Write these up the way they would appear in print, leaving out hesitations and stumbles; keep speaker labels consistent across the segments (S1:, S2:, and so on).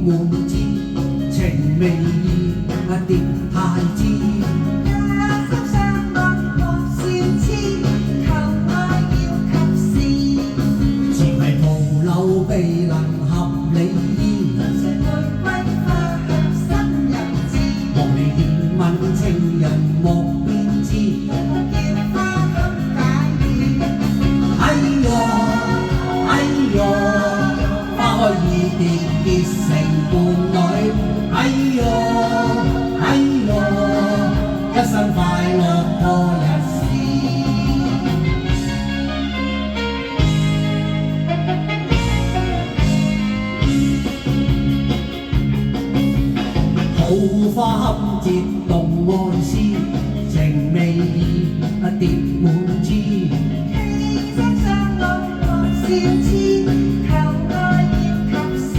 S1: 滿枝，情未意蝶太知。未能合理意，望你憐憫情人莫變知。哎呀哎呀，花開已變結成伴侶。哎呀哎呀，一生快樂過日子。桃花堪折動愛思，情未意蝶滿枝。
S2: 犧牲相愛莫笑痴，求愛要及時。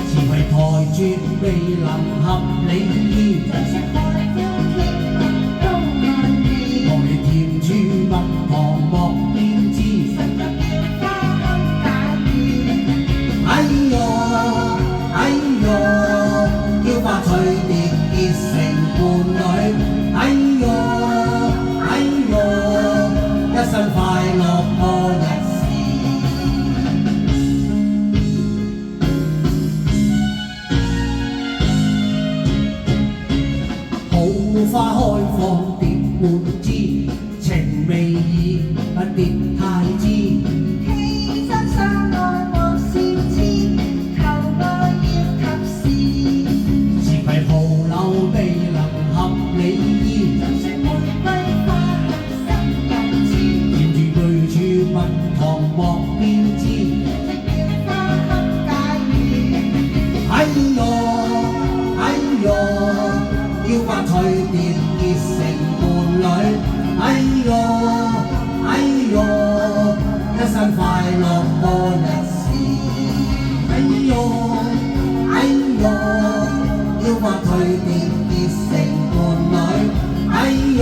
S1: 詞為台絕未能合理意，
S2: 就算海枯天荒都愛你。
S1: 望你甜處蜜糖莫變知。
S2: 神作要花開解語。
S1: 哎呀哎呀，要花翠蝶結成伴侶。哎呀哎呀，一生快樂過日子。好花開放蝶滿枝，情未意蝶太知。
S2: 犧牲相愛莫笑痴，求愛要及時。
S1: 詞攜蒲柳未能合理意，
S2: 就算玫瑰花香心人知。
S1: 甜住句處蜜糖莫變知。
S2: 要花香解語。
S1: 哎呀哎呀，要花翠蝶結成伴侶。哎呀哎呀，一生快樂過日子。哎呀哎呀，要花翠蝶結成伴侶。哎呀